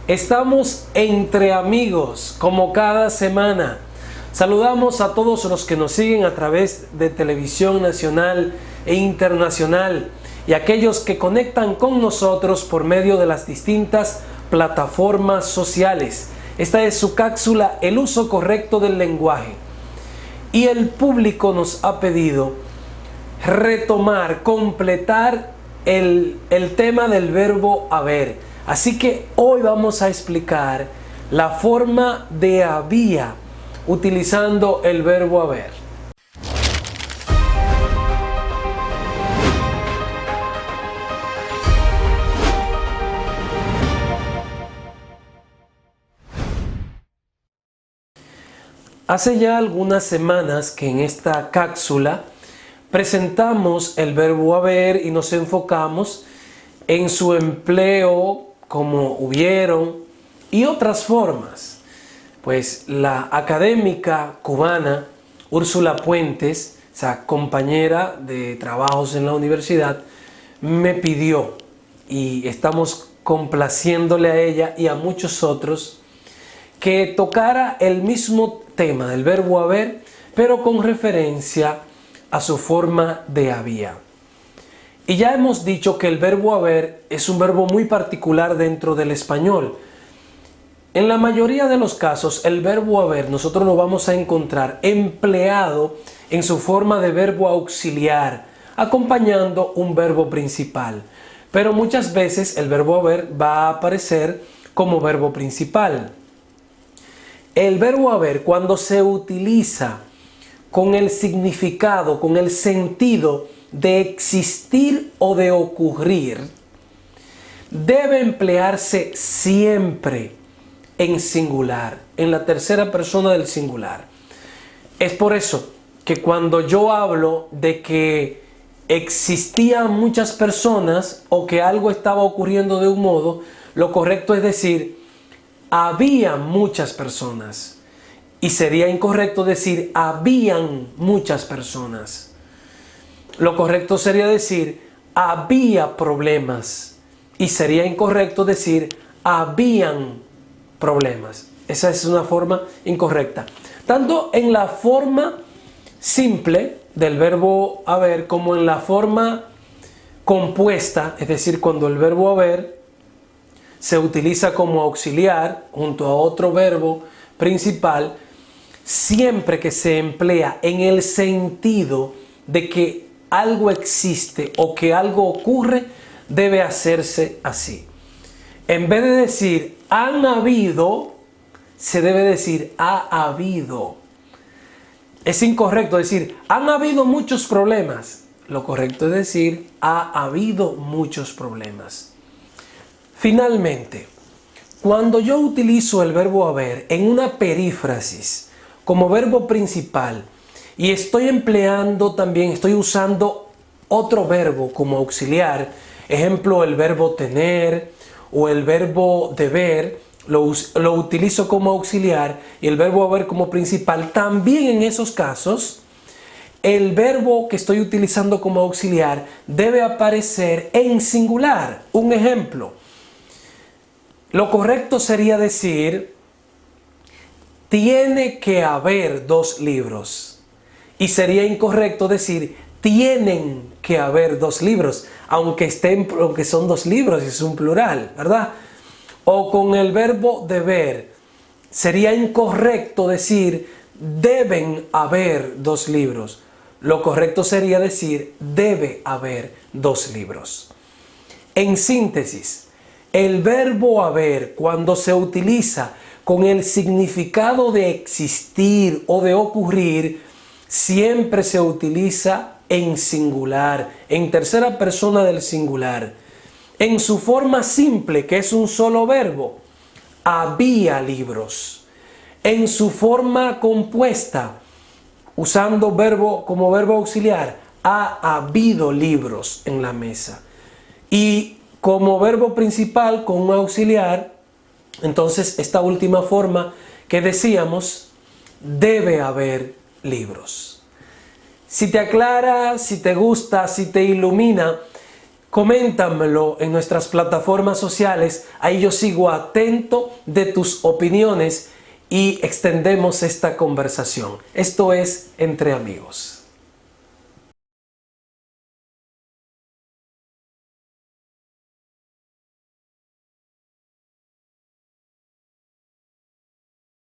Estamos entre amigos, como cada semana. Saludamos a todos los que nos siguen a través de televisión nacional e internacional y aquellos que conectan con nosotros por medio de las distintas plataformas sociales. Esta es su cápsula, el uso correcto del lenguaje. Y el público nos ha pedido retomar, completar el tema del verbo haber. Así que hoy vamos a explicar la forma de había utilizando el verbo haber. Hace ya algunas semanas que en esta cápsula presentamos el verbo haber y nos enfocamos en su empleo como hubieron y otras formas. Pues la académica cubana Úrsula Puentes, esa compañera de trabajos en la universidad, me pidió, y estamos complaciéndole a ella y a muchos otros, que tocara el mismo tema del verbo haber, pero con referencia a su forma de había. Y ya hemos dicho que el verbo haber es un verbo muy particular dentro del español. En la mayoría de los casos, el verbo haber nosotros lo vamos a encontrar empleado en su forma de verbo auxiliar, acompañando un verbo principal. Pero muchas veces el verbo haber va a aparecer como verbo principal. El verbo haber, cuando se utiliza con el significado, con el sentido de existir o de ocurrir, debe emplearse siempre en singular, en la tercera persona del singular. Es por eso que cuando yo hablo de que existían muchas personas o que algo estaba ocurriendo de un modo, lo correcto es decir, había muchas personas. Y sería incorrecto decir habían muchas personas. Lo correcto sería decir había problemas. Y sería incorrecto decir habían problemas. Esa es una forma incorrecta. Tanto en la forma simple del verbo haber como en la forma compuesta, es decir, cuando el verbo haber se utiliza como auxiliar junto a otro verbo principal, siempre que se emplea en el sentido de que algo existe o que algo ocurre, debe hacerse así. En vez de decir han habido, se debe decir ha habido. Es incorrecto decir han habido muchos problemas. Lo correcto es decir ha habido muchos problemas. Finalmente, cuando yo utilizo el verbo haber en una perífrasis como verbo principal y estoy usando otro verbo como auxiliar, ejemplo el verbo tener o el verbo deber, lo utilizo como auxiliar y el verbo haber como principal, también en esos casos el verbo que estoy utilizando como auxiliar debe aparecer en singular. Un ejemplo, lo correcto sería decir tiene que haber 2 libros y sería incorrecto decir tienen que haber 2 libros, aunque son 2 libros y es un plural, ¿verdad? O con el verbo deber sería incorrecto decir deben haber 2 libros. Lo correcto sería decir debe haber 2 libros. En síntesis, el verbo haber, cuando se utiliza con el significado de existir o de ocurrir, siempre se utiliza en singular, en tercera persona del singular. En su forma simple, que es un solo verbo, había libros. En su forma compuesta, usando verbo como verbo auxiliar, ha habido libros en la mesa. Y como verbo principal con un auxiliar, entonces esta última forma que decíamos, debe haber libros. Si te aclara, si te gusta, si te ilumina, Coméntamelo en nuestras plataformas sociales, ahí yo sigo atento de tus opiniones y extendemos esta conversación. Esto es Entre Amigos.